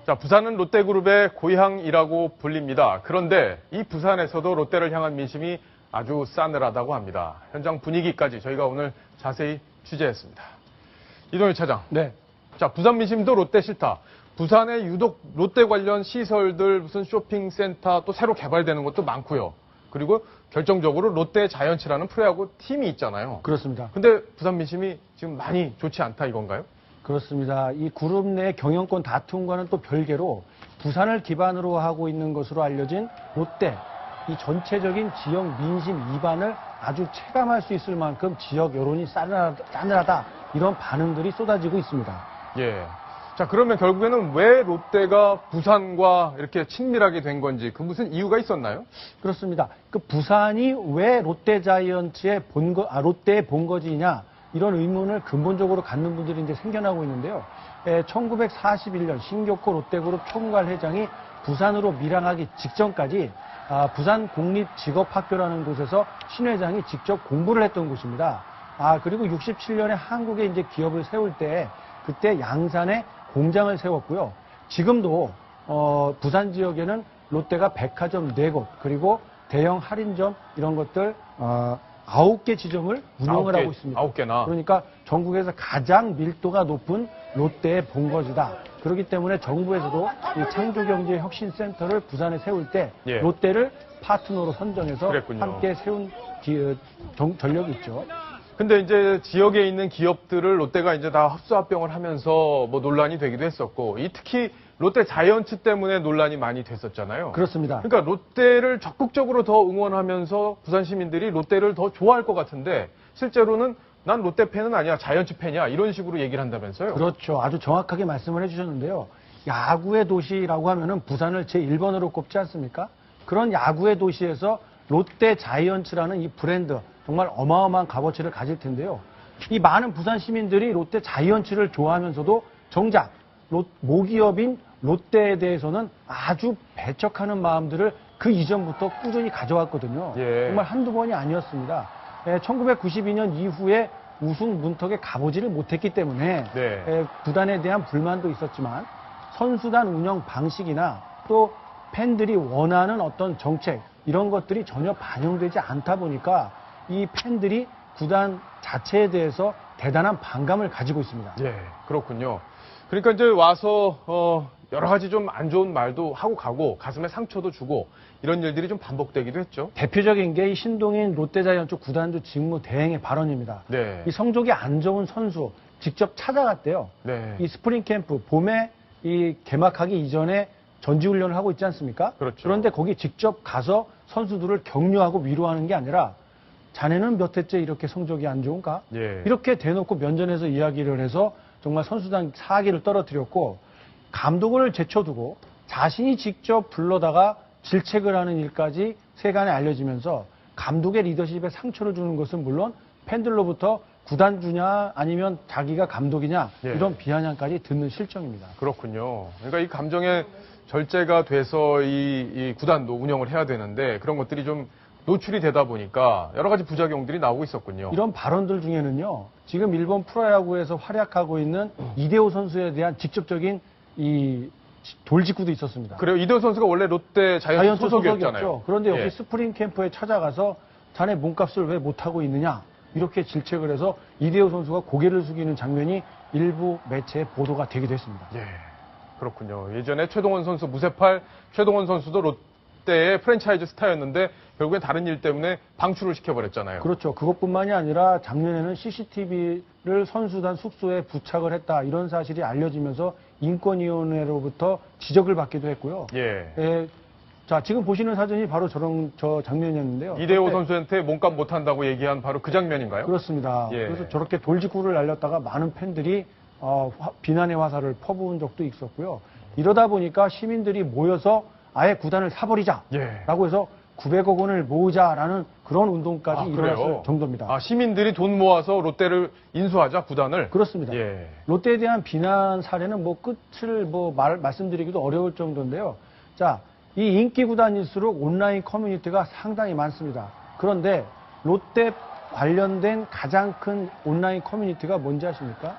자, 부산은 롯데그룹의 고향이라고 불립니다. 그런데 이 부산에서도 롯데를 향한 민심이 아주 싸늘하다고 합니다. 현장 분위기까지 저희가 오늘 자세히 취재했습니다. 이동일 차장. 네. 자, 부산 민심도 롯데 싫다. 부산에 유독 롯데 관련 시설들, 무슨 쇼핑센터 또 새로 개발되는 것도 많고요. 그리고 결정적으로 롯데 자이언츠라는 프로야구 팀이 있잖아요. 그렇습니다. 근데 부산 민심이 지금 많이 좋지 않다 이건가요? 그렇습니다. 이 그룹 내 경영권 다툼과는 또 별개로 부산을 기반으로 하고 있는 것으로 알려진 롯데, 이 전체적인 지역 민심 이반을 아주 체감할 수 있을 만큼 지역 여론이 싸늘하다 이런 반응들이 쏟아지고 있습니다. 예. 자, 그러면 결국에는 왜 롯데가 부산과 이렇게 친밀하게 된 건지 그 무슨 이유가 있었나요? 그렇습니다. 그 부산이 왜 롯데 자이언츠의 롯데의 본거지냐 이런 의문을 근본적으로 갖는 분들이 이제 생겨나고 있는데요. 1941년 신교코 롯데그룹 총괄 회장이 부산으로 밀항하기 직전까지 부산 공립직업학교라는 곳에서 신 회장이 직접 공부를 했던 곳입니다. 그리고 67년에 한국에 이제 기업을 세울 때 그때 양산에 공장을 세웠고요. 지금도 부산 지역에는 롯데가 백화점 4곳 그리고 대형 할인점 이런 것들 9개 지점을 운영을 하고 있습니다. 9개나. 그러니까 전국에서 가장 밀도가 높은 롯데의 본거지다. 그렇기 때문에 정부에서도 이 창조경제혁신센터를 부산에 세울 때 예. 롯데를 파트너로 선정해서 그랬군요. 함께 세운 전력이 있죠. 근데 이제 지역에 있는 기업들을 롯데가 이제 다 흡수합병을 하면서 뭐 논란이 되기도 했었고, 특히 롯데 자이언츠 때문에 논란이 많이 됐었잖아요. 그렇습니다. 그러니까 롯데를 적극적으로 더 응원하면서 부산 시민들이 롯데를 더 좋아할 것 같은데 실제로는 난 롯데 팬은 아니야, 자이언츠 팬이야 이런 식으로 얘기를 한다면서요? 그렇죠. 아주 정확하게 말씀을 해주셨는데요. 야구의 도시라고 하면은 부산을 제1번으로 꼽지 않습니까? 그런 야구의 도시에서 롯데 자이언츠라는 이 브랜드 정말 어마어마한 값어치를 가질 텐데요. 이 많은 부산 시민들이 롯데 자이언츠를 좋아하면서도 정작 모기업인 롯데에 대해서는 아주 배척하는 마음들을 그 이전부터 꾸준히 가져왔거든요. 예. 정말 한두 번이 아니었습니다. 1992년 이후에 우승 문턱에 가보지를 못했기 때문에 네. 구단에 대한 불만도 있었지만 선수단 운영 방식이나 또 팬들이 원하는 어떤 정책 이런 것들이 전혀 반영되지 않다 보니까 이 팬들이 구단 자체에 대해서 대단한 반감을 가지고 있습니다. 예, 그렇군요. 그러니까 이제 와서 여러 가지 좀 안 좋은 말도 하고 가고 가슴에 상처도 주고 이런 일들이 좀 반복되기도 했죠. 대표적인 게 이 신동인 롯데자이언츠 구단주 직무 대행의 발언입니다. 네. 이 성적이 안 좋은 선수 직접 찾아갔대요. 네. 이 스프링 캠프 봄에 이 개막하기 이전에 전지훈련을 하고 있지 않습니까? 그렇죠. 그런데 거기 직접 가서 선수들을 격려하고 위로하는 게 아니라 자네는 몇 해째 이렇게 성적이 안 좋은가? 예. 이렇게 대놓고 면전에서 이야기를 해서 정말 선수단 사기를 떨어뜨렸고 감독을 제쳐두고 자신이 직접 불러다가 질책을 하는 일까지 세간에 알려지면서 감독의 리더십에 상처를 주는 것은 물론 팬들로부터 구단주냐 아니면 자기가 감독이냐 예. 이런 비아냥까지 듣는 실정입니다. 그렇군요. 그러니까 이 감정에 절제가 돼서 이 구단도 운영을 해야 되는데 그런 것들이 좀 노출이 되다 보니까 여러 가지 부작용들이 나오고 있었군요. 이런 발언들 중에는요. 지금 일본 프로야구에서 활약하고 있는 이대호 선수에 대한 직접적인 이 돌직구도 있었습니다. 그래요. 이대호 선수가 원래 롯데 자이언츠 소속이었잖아요. 그런데 여기 예. 스프링 캠프에 찾아가서 자네 몸값을 왜 못하고 있느냐 이렇게 질책을 해서 이대호 선수가 고개를 숙이는 장면이 일부 매체에 보도가 되기도 했습니다. 예, 그렇군요. 예전에 최동원 선수 무쇠팔 최동원 선수도 롯데의 프랜차이즈 스타였는데 결국엔 다른 일 때문에 방출을 시켜버렸잖아요. 그렇죠. 그것뿐만이 아니라 작년에는 CCTV를 선수단 숙소에 부착을 했다 이런 사실이 알려지면서 인권위원회로부터 지적을 받기도 했고요. 예. 자, 지금 보시는 사진이 바로 저 장면이었는데요. 이대호 선수한테 몸값 못한다고 얘기한 바로 그 장면인가요? 그렇습니다. 예. 그래서 저렇게 돌직구를 날렸다가 많은 팬들이 비난의 화살을 퍼부은 적도 있었고요. 이러다 보니까 시민들이 모여서 아예 구단을 사버리자라고 예. 해서 900억 원을 모으자라는 그런 운동까지 일어났을 그래요? 정도입니다. 시민들이 돈 모아서 롯데를 인수하자 구단을. 그렇습니다. 예. 롯데에 대한 비난 사례는 끝을 말씀드리기도 어려울 정도인데요. 자, 이 인기 구단일수록 온라인 커뮤니티가 상당히 많습니다. 그런데 롯데 관련된 가장 큰 온라인 커뮤니티가 뭔지 아십니까?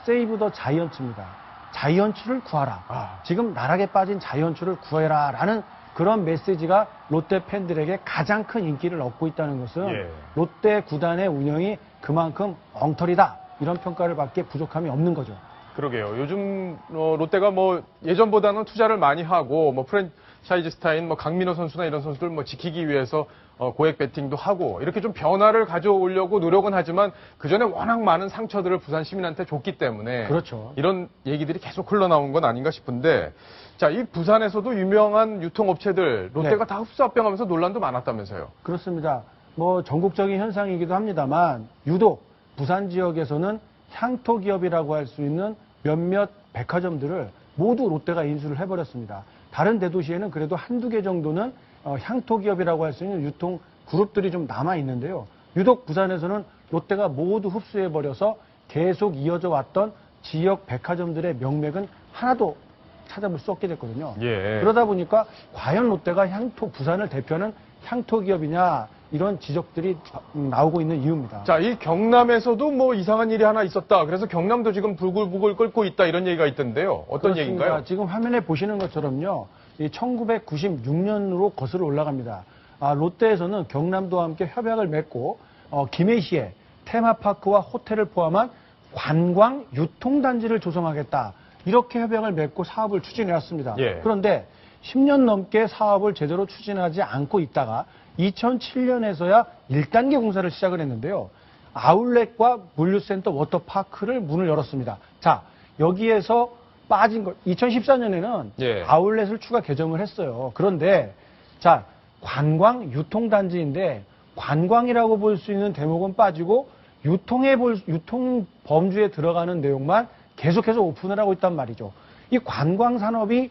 세이브 더 자이언츠입니다. 자이언츠를 구하라. 아. 지금 나락에 빠진 자이언츠를 구해라라는 그런 메시지가 롯데 팬들에게 가장 큰 인기를 얻고 있다는 것은 예. 롯데 구단의 운영이 그만큼 엉터리다. 이런 평가를 받기에 부족함이 없는 거죠. 그러게요. 요즘 롯데가 뭐 예전보다는 투자를 많이 하고 뭐 프랜차이즈 스타인 뭐 강민호 선수나 이런 선수들 뭐 지키기 위해서 고액 배팅도 하고 이렇게 좀 변화를 가져오려고 노력은 하지만 그 전에 워낙 많은 상처들을 부산 시민한테 줬기 때문에 그렇죠. 이런 얘기들이 계속 흘러나온 건 아닌가 싶은데 자, 이 부산에서도 유명한 유통업체들 롯데가 다 흡수합병하면서 논란도 많았다면서요. 그렇습니다. 뭐 전국적인 현상이기도 합니다만 유독 부산 지역에서는 향토 기업이라고 할 수 있는 몇몇 백화점들을 모두 롯데가 인수를 해버렸습니다. 다른 대도시에는 그래도 한두 개 정도는 향토 기업이라고 할 수 있는 유통 그룹들이 좀 남아 있는데요. 유독 부산에서는 롯데가 모두 흡수해버려서 계속 이어져 왔던 지역 백화점들의 명맥은 하나도 찾아볼 수 없게 됐거든요. 예. 그러다 보니까 과연 롯데가 부산을 대표하는 향토 기업이냐 이런 지적들이 나오고 있는 이유입니다. 자, 이 경남에서도 뭐 이상한 일이 하나 있었다. 그래서 경남도 지금 불글불글 끓고 있다 이런 얘기가 있던데요. 어떤 그렇습니다. 얘기인가요? 지금 화면에 보시는 것처럼요. 이 1996년으로 거슬러 올라갑니다. 롯데에서는 경남도와 함께 협약을 맺고 김해시에 테마파크와 호텔을 포함한 관광 유통단지를 조성하겠다. 이렇게 협약을 맺고 사업을 추진해 왔습니다. 예. 그런데 10년 넘게 사업을 제대로 추진하지 않고 있다가 2007년에서야 1단계 공사를 시작을 했는데요. 아울렛과 물류센터 워터파크를 문을 열었습니다. 자, 여기에서 빠진 것, 2014년에는 예. 아울렛을 추가 개점을 했어요. 그런데, 자, 관광 유통단지인데, 관광이라고 볼 수 있는 대목은 빠지고, 유통 범주에 들어가는 내용만 계속해서 오픈을 하고 있단 말이죠. 이 관광 산업이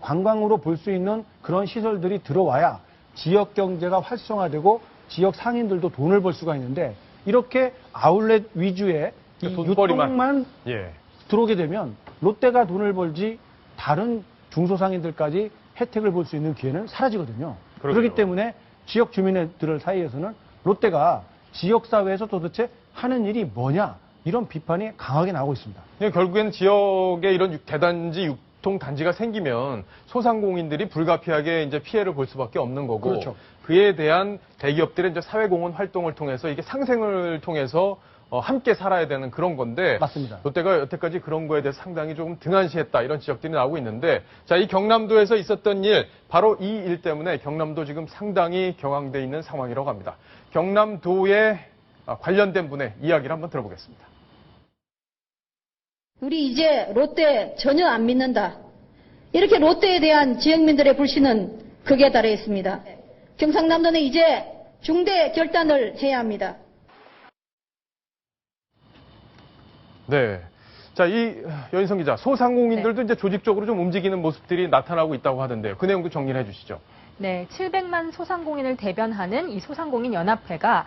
관광으로 볼 수 있는 그런 시설들이 들어와야 지역 경제가 활성화되고 지역 상인들도 돈을 벌 수가 있는데 이렇게 아울렛 위주의 이 돈벌이만. 유통만 예. 들어오게 되면 롯데가 돈을 벌지 다른 중소상인들까지 혜택을 볼 수 있는 기회는 사라지거든요. 그러게요. 그렇기 때문에 지역 주민들 사이에서는 롯데가 지역사회에서 도대체 하는 일이 뭐냐 이런 비판이 강하게 나오고 있습니다. 결국에는 지역에 이런 대단지 유통단지가 생기면 소상공인들이 불가피하게 이제 피해를 볼 수밖에 없는 거고 그렇죠. 그에 대한 대기업들의 이제 사회공헌 활동을 통해서 이게 상생을 통해서 함께 살아야 되는 그런 건데 맞습니다. 롯데가 여태까지 그런 거에 대해서 상당히 조금 등한시했다 이런 지적들이 나오고 있는데 자, 이 경남도에서 있었던 일 바로 이 일 때문에 경남도 지금 상당히 경황돼 있는 상황이라고 합니다. 경남도에 관련된 분의 이야기를 한번 들어보겠습니다. 우리 이제 롯데 전혀 안 믿는다. 이렇게 롯데에 대한 지역민들의 불신은 극에 달해 있습니다. 경상남도는 이제 중대 결단을 해야 합니다. 네. 자, 이 여인성 기자, 소상공인들도 이제 조직적으로 좀 움직이는 모습들이 나타나고 있다고 하던데요. 그 내용도 정리를 해주시죠. 네, 700만 소상공인을 대변하는 이 소상공인 연합회가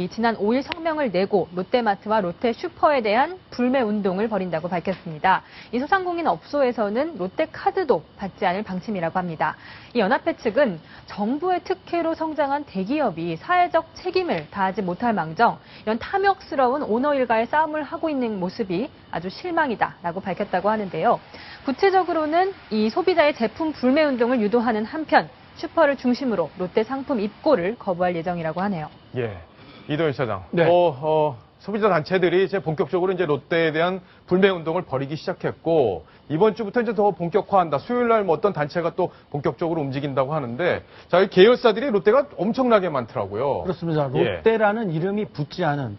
지난 5일 성명을 내고 롯데마트와 롯데슈퍼에 대한 불매 운동을 벌인다고 밝혔습니다. 이 소상공인 업소에서는 롯데카드도 받지 않을 방침이라고 합니다. 이 연합회 측은 정부의 특혜로 성장한 대기업이 사회적 책임을 다하지 못할 망정 이런 탐욕스러운 오너 일가의 싸움을 하고 있는 모습이 아주 실망이다라고 밝혔다고 하는데요. 구체적으로는 이 소비자의 제품 불매 운동을 유도하는 한편 슈퍼를 중심으로 롯데 상품 입고를 거부할 예정이라고 하네요. 예. 이도현 시사장. 네. 소비자 단체들이 이제 본격적으로 이제 롯데에 대한 불매 운동을 벌이기 시작했고, 이번 주부터 이제 더 본격화한다. 수요일 날 뭐 어떤 단체가 또 본격적으로 움직인다고 하는데, 자, 이 계열사들이 롯데가 엄청나게 많더라고요. 그렇습니다. 예. 롯데라는 이름이 붙지 않은,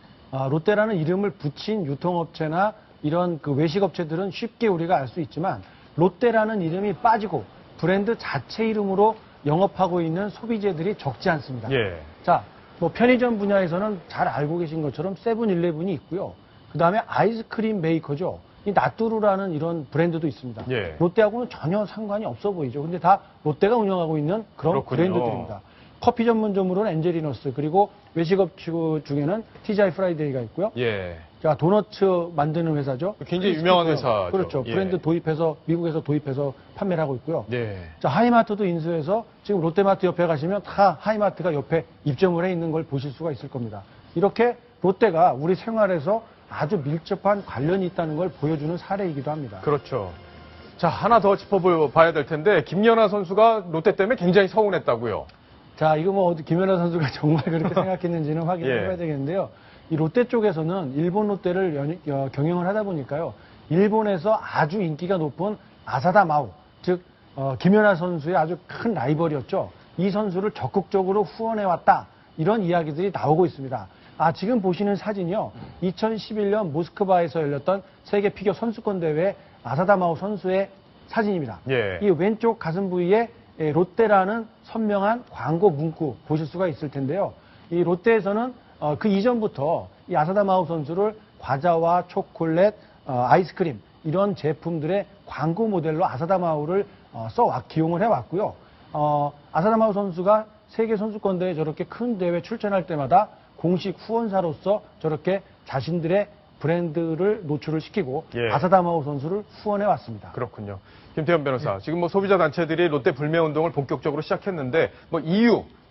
롯데라는 이름을 붙인 유통업체나 이런 그 외식업체들은 쉽게 우리가 알 수 있지만, 롯데라는 이름이 빠지고 브랜드 자체 이름으로 영업하고 있는 소비재들이 적지 않습니다. 예. 자, 뭐 편의점 분야에서는 잘 알고 계신 것처럼 세븐일레븐이 있고요. 그 다음에 아이스크림 메이커죠. 이 나뚜루라는 이런 브랜드도 있습니다. 예. 롯데하고는 전혀 상관이 없어 보이죠. 근데 다 롯데가 운영하고 있는 그런 그렇군요. 브랜드들입니다. 커피 전문점으로는 엔젤리너스, 그리고 외식업체 중에는 TGI 프라이데이가 있고요. 예. 자, 도너츠 만드는 회사죠. 굉장히 유명한 회사죠. 그렇죠. 예. 브랜드 도입해서, 미국에서 도입해서 판매를 하고 있고요. 예. 자, 하이마트도 인수해서 지금 롯데마트 옆에 가시면 다 하이마트가 옆에 입점을 해 있는 걸 보실 수가 있을 겁니다. 이렇게 롯데가 우리 생활에서 아주 밀접한 관련이 있다는 걸 보여주는 사례이기도 합니다. 그렇죠. 자, 하나 더 짚어봐야 될 텐데 김연아 선수가 롯데 때문에 굉장히 서운했다고요. 자, 이거 뭐 김연아 선수가 정말 그렇게 생각했는지는 확인해봐야 예. 되겠는데요. 이 롯데 쪽에서는 일본 롯데를 경영을 하다 보니까요. 일본에서 아주 인기가 높은 아사다 마오, 즉 김연아 선수의 아주 큰 라이벌이었죠. 이 선수를 적극적으로 후원해왔다. 이런 이야기들이 나오고 있습니다. 지금 보시는 사진이요. 2011년 모스크바에서 열렸던 세계 피겨 선수권 대회 아사다 마오 선수의 사진입니다. 예. 이 왼쪽 가슴 부위에 롯데라는 선명한 광고 문구 보실 수가 있을 텐데요. 이 롯데에서는 그 이전부터 이 아사다 마오 선수를 과자와 초콜릿, 아이스크림 이런 제품들의 광고 모델로 아사다 마오를 기용을 해왔고요. 아사다 마오 선수가 세계 선수권 대회 저렇게 큰 대회 출전할 때마다 공식 후원사로서 저렇게 자신들의 브랜드를 노출을 시키고 예. 아사다 마오 선수를 후원해 왔습니다. 그렇군요. 김태현 변호사, 지금 뭐 소비자 단체들이 롯데 불매 운동을 본격적으로 시작했는데 뭐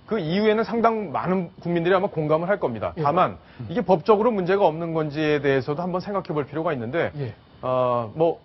그 이유에는 상당 많은 국민들이 아마 공감을 할 겁니다. 다만 이게 법적으로 문제가 없는 건지에 대해서도 한번 생각해 볼 필요가 있는데 뭐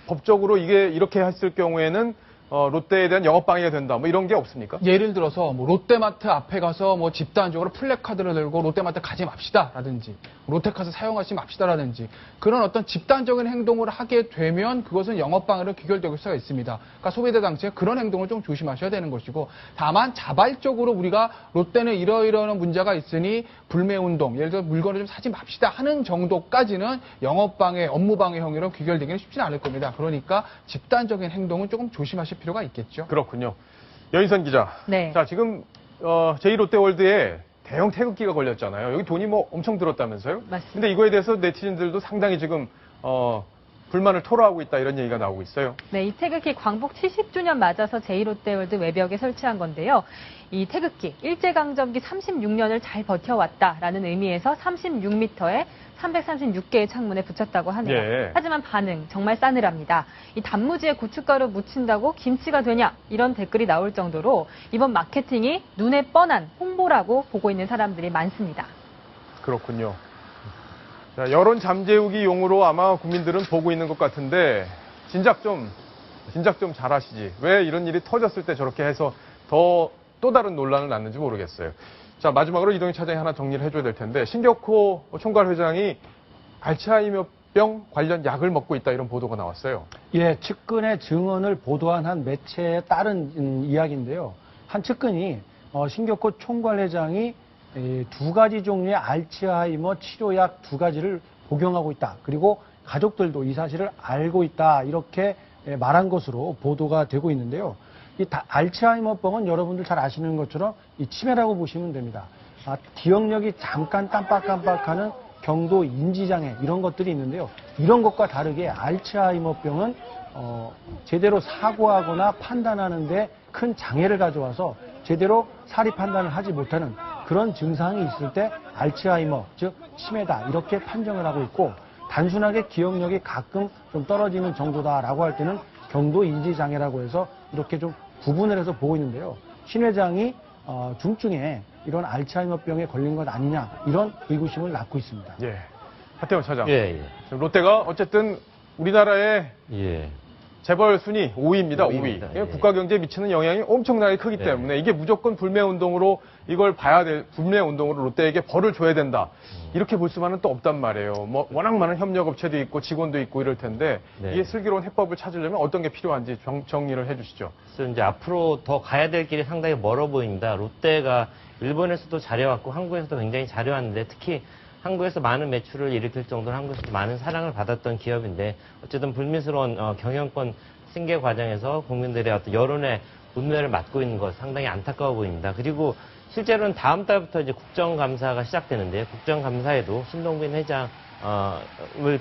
법적으로 이게 이렇게 했을 경우에는 롯데에 대한 영업 방해가 된다. 뭐 이런 게 없습니까? 예를 들어서 뭐 롯데마트 앞에 가서 뭐 집단적으로 플래카드를 들고 롯데마트 가지 맙시다라든지 롯데카드 사용하지 맙시다라든지 그런 어떤 집단적인 행동을 하게 되면 그것은 영업 방해로 귀결될 수가 있습니다. 그러니까 소비자 단체 그런 행동을 좀 조심하셔야 되는 것이고 다만 자발적으로 우리가 롯데는 이러이러한 문제가 있으니 불매 운동, 예를 들어 물건을 좀 사지 맙시다 하는 정도까지는 영업 방해, 업무 방해 형태로 귀결되기는 쉽지는 않을 겁니다. 그러니까 집단적인 행동은 조금 조심하실 필요가 있겠죠. 그렇군요. 여인선 기자. 네. 자, 지금 제2롯데월드에 대형 태극기가 걸렸잖아요. 여기 돈이 뭐 엄청 들었다면서요? 맞습니다. 근데 이거에 대해서 네티즌들도 상당히 지금 불만을 토로하고 있다 이런 얘기가 나오고 있어요. 네, 이 태극기 광복 70주년 맞아서 제2롯데월드 외벽에 설치한 건데요. 이 태극기 일제강점기 36년을 잘 버텨왔다라는 의미에서 36m에 336개의 창문에 붙였다고 하네요. 예. 하지만 반응 정말 싸늘합니다. 이 단무지에 고춧가루 묻힌다고 김치가 되냐 이런 댓글이 나올 정도로 이번 마케팅이 눈에 뻔한 홍보라고 보고 있는 사람들이 많습니다. 그렇군요. 자, 여론 잠재우기 용으로 아마 국민들은 보고 있는 것 같은데 진작 좀 잘하시지. 왜 이런 일이 터졌을 때 저렇게 해서 또 다른 논란을 낳는지 모르겠어요. 자, 마지막으로 이동희 차장이 하나 정리를 해줘야 될 텐데 신격호 총괄 회장이 알츠하이머병 관련 약을 먹고 있다 이런 보도가 나왔어요. 예, 측근의 증언을 보도한 한 매체에 따른 이야기인데요. 한 측근이 신격호 총괄 회장이 두 가지 종류의 알츠하이머 치료약 두 가지를 복용하고 있다. 그리고 가족들도 이 사실을 알고 있다. 이렇게 말한 것으로 보도가 되고 있는데요. 이 알츠하이머병은 여러분들 잘 아시는 것처럼 이 치매라고 보시면 됩니다. 기억력이 잠깐 깜빡깜빡하는 경도 인지장애 이런 것들이 있는데요. 이런 것과 다르게 알츠하이머병은 제대로 사고하거나 판단하는데 큰 장애를 가져와서 제대로 사리 판단을 하지 못하는 그런 증상이 있을 때 알츠하이머, 즉 치매다 이렇게 판정을 하고 있고 단순하게 기억력이 가끔 좀 떨어지는 정도다라고 할 때는 경도 인지 장애라고 해서 이렇게 좀 구분을 해서 보고 있는데요. 신 회장이 중증에 이런 알츠하이머병에 걸린 것 아니냐 이런 의구심을 낳고 있습니다. 예. 하태원 차장. 예. 지금 롯데가 어쨌든 우리나라의 예. 재벌 순위 5위입니다. 5위. 오위입니다. 예. 국가 경제에 미치는 영향이 엄청나게 크기 네. 때문에 이게 무조건 불매 운동으로 이걸 봐야 될 불매 운동으로 롯데에게 벌을 줘야 된다. 이렇게 볼 수만은 또 없단 말이에요. 뭐 워낙 많은 협력 업체도 있고 직원도 있고 이럴 텐데 네. 이게 슬기로운 해법을 찾으려면 어떤 게 필요한지 정리를 해 주시죠. 그래서 이제 앞으로 더 가야 될 길이 상당히 멀어 보입니다. 롯데가 일본에서도 잘해왔고 한국에서도 굉장히 잘해왔는데 특히 한국에서 많은 매출을 일으킬 정도로 한국에서 많은 사랑을 받았던 기업인데 어쨌든 불미스러운 경영권 승계 과정에서 국민들의 어떤 여론의 운명을 맡고 있는 것 상당히 안타까워 보입니다. 그리고 실제로는 다음 달부터 이제 국정감사가 시작되는데요. 국정감사에도 신동빈 회장을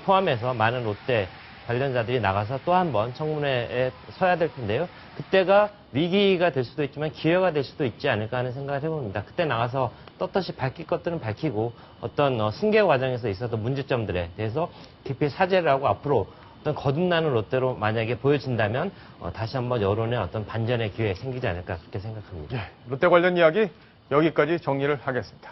포함해서 많은 롯데 관련자들이 나가서 또 한 번 청문회에 서야 될 텐데요. 그때가 위기가 될 수도 있지만 기회가 될 수도 있지 않을까 하는 생각을 해봅니다. 그때 나가서 떳떳이 밝힐 것들은 밝히고 어떤 승계 과정에서 있었던 문제점들에 대해서 깊이 사죄를 하고 앞으로 어떤 거듭나는 롯데로 만약에 보여진다면 다시 한번 여론의 어떤 반전의 기회 생기지 않을까 그렇게 생각합니다. 예. 롯데 관련 이야기 여기까지 정리를 하겠습니다.